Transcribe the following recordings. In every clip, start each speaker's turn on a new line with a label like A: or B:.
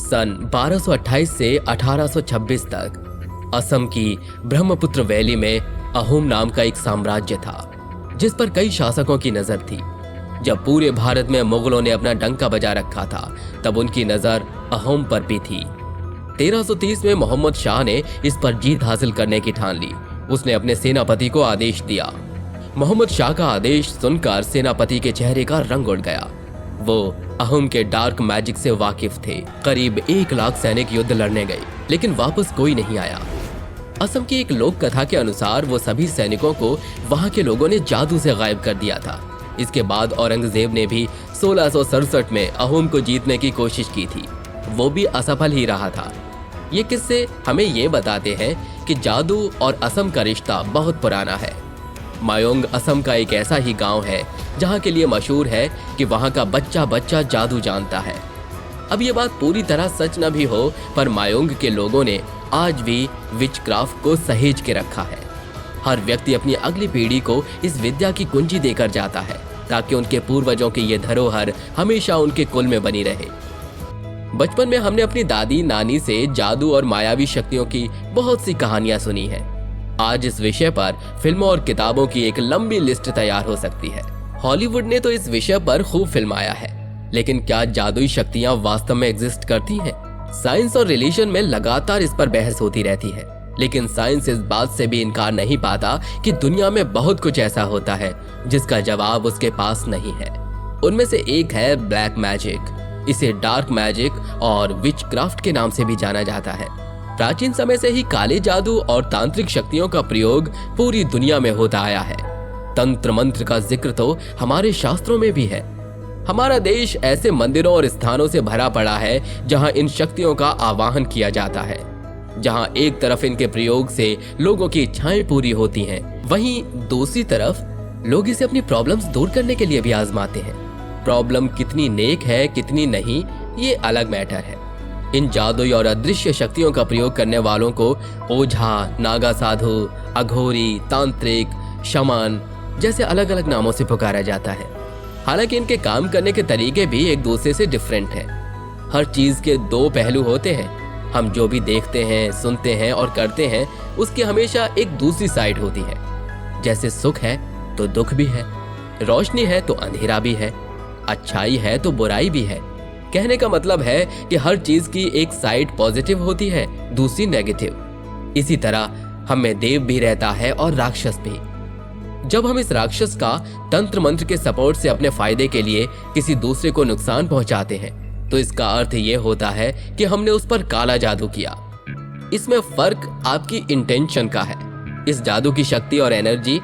A: सन 1228 से 1826 तक असम की ब्रह्मपुत्र वैली में अहोम नाम का एक साम्राज्य था जिस पर कई शासकों की नजर थी। जब पूरे भारत में मुगलों ने अपना डंका बजा रखा था तब उनकी नजर अहोम पर भी थी। 1330 में मोहम्मद शाह ने इस पर जीत हासिल करने की ठान ली। उसने अपने सेनापति को आदेश दिया। मोहम्मद शाह का आदेश सुनकर सेनापति के चेहरे का रंग उड़ गया। वो अहोम के डार्क मैजिक से वाकिफ थे। करीब 1 लाख सैनिक युद्ध लड़ने गए लेकिन वापस कोई नहीं आया। असम की एक लोक कथा के अनुसार वो सभी सैनिकों को वहां के लोगों ने जादू से गायब कर दिया था। इसके बाद औरंगजेब ने भी 1667 में अहोम को जीतने की कोशिश की थी, वो भी असफल ही रहा था। ये किस्से हमें ये बताते हैं कि जादू और असम का रिश्ता बहुत पुराना है। मायोंग असम का एक ऐसा ही गांव है जहां के लिए मशहूर है कि वहां का बच्चा बच्चा जादू जानता है। अब ये बात पूरी तरह सच न भी हो पर मायोंग के लोगों ने आज भी विचक्राफ्ट को सहेज के रखा है। हर व्यक्ति अपनी अगली पीढ़ी को इस विद्या की कुंजी देकर जाता है ताकि उनके पूर्वजों की ये धरोहर हमेशा उनके कुल में बनी रहे। बचपन में हमने अपनी दादी नानी से जादू और मायावी शक्तियों की बहुत सी कहानियां सुनी हैं। आज इस विषय पर फिल्मों और किताबों की एक लंबी लिस्ट तैयार हो सकती है। हॉलीवुड ने तो इस विषय पर खूब फिल्माया है, लेकिन क्या जादुई शक्तियां वास्तव में एग्जिस्ट करती हैं? साइंस और रिलीजन में लगातार इस पर बहस होती रहती है, लेकिन साइंस इस बात से भी इनकार नहीं पाता कि दुनिया में बहुत कुछ ऐसा होता है जिसका जवाब उसके पास नहीं है। उनमें से एक है ब्लैक मैजिक। इसे डार्क मैजिक और विचक्राफ्ट के नाम से भी जाना जाता है। प्राचीन समय से ही काले जादू और तांत्रिक शक्तियों का प्रयोग पूरी दुनिया में होता आया है। तंत्र मंत्र का जिक्र तो हमारे शास्त्रों में भी है। हमारा देश ऐसे मंदिरों और स्थानों से भरा पड़ा है जहां इन शक्तियों का आवाहन किया जाता है। जहां एक तरफ इनके प्रयोग से लोगों की इच्छाएं पूरी होती हैं, वहीं दूसरी तरफ लोग इसे अपनी प्रॉब्लम्स दूर करने के लिए भी आजमाते हैं। प्रॉब्लम कितनी नेक है कितनी नहीं, ये अलग मैटर है। इन जादुई और अदृश्य शक्तियों का प्रयोग करने वालों को ओझा, नागा साधु, अघोरी, तांत्रिक, शमान जैसे अलग अलग नामों से पुकारा जाता है। हालांकि इनके काम करने के तरीके भी एक दूसरे से डिफरेंट हैं। हर चीज के 2 पहलू होते हैं। हम जो भी देखते हैं, सुनते हैं और करते हैं उसकी हमेशा एक दूसरी साइड होती है। जैसे सुख है तो दुख भी है, रोशनी है तो अंधेरा भी है, अच्छाई है तो बुराई भी है। कहने का मतलब है कि हर चीज की एक साइड पॉजिटिव होती है, दूसरी नेगेटिव। इसी तरह हम में देव भी रहता है और राक्षस भी। जब हम इस राक्षस का तंत्र मंत्र के सपोर्ट से अपने फायदे के लिए किसी दूसरे को नुकसान पहुंचाते हैं तो इसका अर्थ ये होता है कि हमने उस पर काला जादू किया। इसमें फर्क आपकी इंटेंशन का है। इस जादू की शक्ति और एनर्जी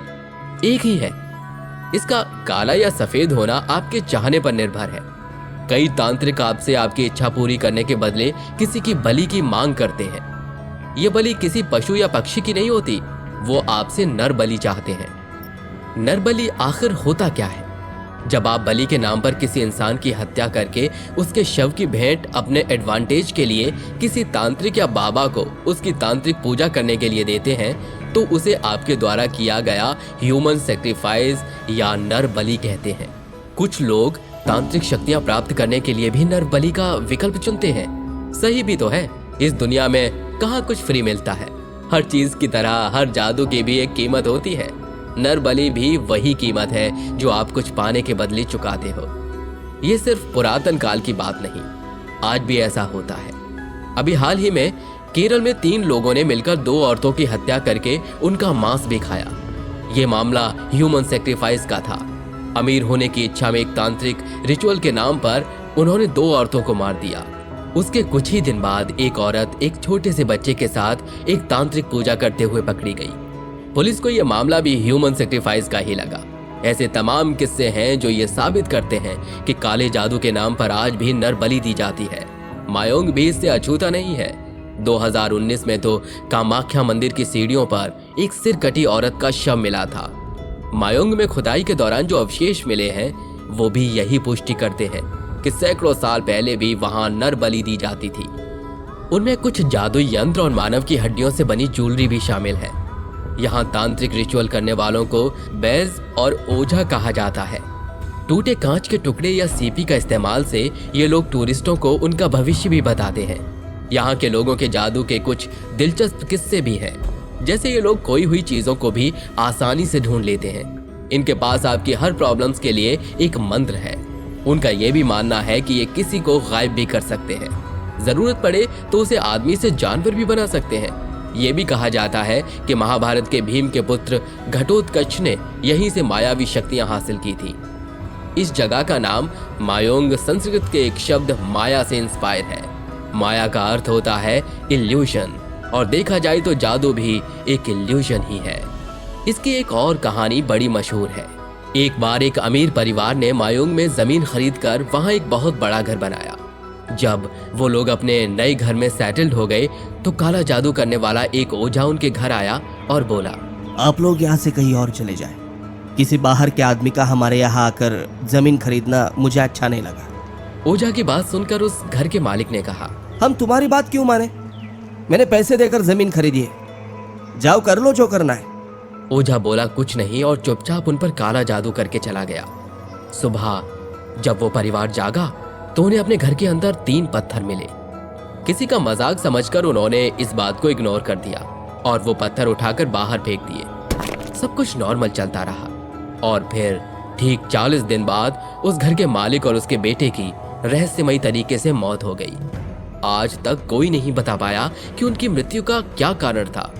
A: एक ही है। इसका काला या सफेद होना आपके चाहने पर निर्भर है। कई तांत्रिक आपसे आपकी इच्छा पूरी करने के बदले किसी की बलि की मांग करते हैं। ये बलि किसी पशु या पक्षी की नहीं होती, वो आपसे नर बलि चाहते हैं। नर बलि आखिर होता क्या है? जब आप बलि के नाम पर किसी इंसान की हत्या करके उसके शव की भेंट अपने एडवांटेज के लिए किसी तांत्रिक या बाबा को उसकी तांत्रिक पूजा करने के लिए देते हैं तो उसे आपके द्वारा किया गया ह्यूमन सेक्रीफाइस या नर बलि कहते हैं। कुछ लोग तांत्रिक शक्तियां प्राप्त करने के लिए भी नर बलि का विकल्प चुनते हैं। सही भी तो है। इस दुनिया में कहाँ कुछ फ्री मिलता है। हर चीज की तरह हर जादू की भी एक कीमत होती है। नर बलि भी वही कीमत है जो आप कुछ पाने के बदले चुकाते हो। ये सिर्फ पुरातन काल की बात नहीं, आज भी ऐसा होता है। अभी हाल ही में केरल में 3 लोगों ने मिलकर 2 औरतों की हत्या करके उनका मांस भी खाया। ये मामला ह्यूमन सेक्रीफाइस का था। अमीर होने की इच्छा में एक तांत्रिक रिचुअल के नाम पर उन्होंने 2 औरतों को मार दिया। उसके कुछ ही दिन बाद एक औरत एक छोटे से बच्चे के साथ एक तांत्रिक पूजा करते हुए पकड़ी गई। पुलिस को यह मामला भी ह्यूमन सेक्रीफाइस का ही लगा। ऐसे तमाम किस्से हैं जो ये साबित करते हैं कि काले जादू के नाम पर आज भी नर बलि दी जाती है। मायोंग भी इससे अछूता नहीं है। 2019 में तो कामाख्या मंदिर की सीढ़ियों पर एक सिर कटी औरत का शव मिला था। मायोंग में खुदाई के दौरान जो अवशेष मिले हैं वो भी यही पुष्टि करते हैं कि सैकड़ों साल पहले भी वहां नर बलि दी जाती थी। उनमें कुछ जादुई यंत्र और मानव की हड्डियों से बनी ज्वेलरी भी शामिल है। यहाँ तांत्रिक रिचुअल करने वालों को बैज और ओझा कहा जाता है। टूटे कांच के टुकड़े या सीपी का इस्तेमाल से ये लोग टूरिस्टों को उनका भविष्य भी बताते हैं। यहाँ के लोगों के जादू के कुछ दिलचस्प किस्से भी हैं, जैसे ये लोग खोई हुई चीजों को भी आसानी से ढूंढ लेते हैं। इनके पास आपकी हर प्रॉब्लम्स के लिए एक मंत्र है। उनका यह भी मानना है कि ये किसी को गायब भी कर सकते हैं, जरूरत पड़े तो उसे आदमी से जानवर भी बना सकते हैं। ये भी कहा जाता है कि महाभारत के भीम के पुत्र घटोत्कच ने यहीं से मायावी शक्तियां हासिल की थी। इस जगह का नाम मायोंग संस्कृत के एक शब्द माया से इंस्पायर है। माया का अर्थ होता है इल्यूशन, और देखा जाए तो जादू भी एक इल्यूशन ही है। इसकी एक और कहानी बड़ी मशहूर है। एक बार एक अमीर परिवार ने मायोंग में जमीन खरीदकर वहां एक बहुत बड़ा घर बनाया। जब वो लोग अपने नए घर में सेटल्ड हो गए तो काला जादू करने वाला एक ओझा उनके घर आया और बोला,
B: आप लोग यहाँ से कहीं और चले जाएं। किसी बाहर के आदमी का हमारे यहाँ आकर जमीन खरीदना मुझे अच्छा नहीं लगा।
A: ओझा की बात सुनकर उस घर के मालिक ने कहा,
B: हम तुम्हारी बात क्यों माने? मैंने पैसे देकर जमीन खरीदी है, जाओ कर लो जो करना है।
A: ओझा बोला कुछ नहीं और चुपचाप उन पर काला जादू करके चला गया। सुबह जब वो परिवार जागा तो उन्हें अपने घर के अंदर 3 पत्थर मिले। किसी का मजाक समझकर उन्होंने इस बात को इग्नोर कर दिया और वो पत्थर उठाकर बाहर फेंक दिए। सब कुछ नॉर्मल चलता रहा और फिर ठीक 40 दिन बाद उस घर के मालिक और उसके बेटे की रहस्यमयी तरीके से मौत हो गई। आज तक कोई नहीं बता पाया कि उनकी मृत्यु का क्या कारण था।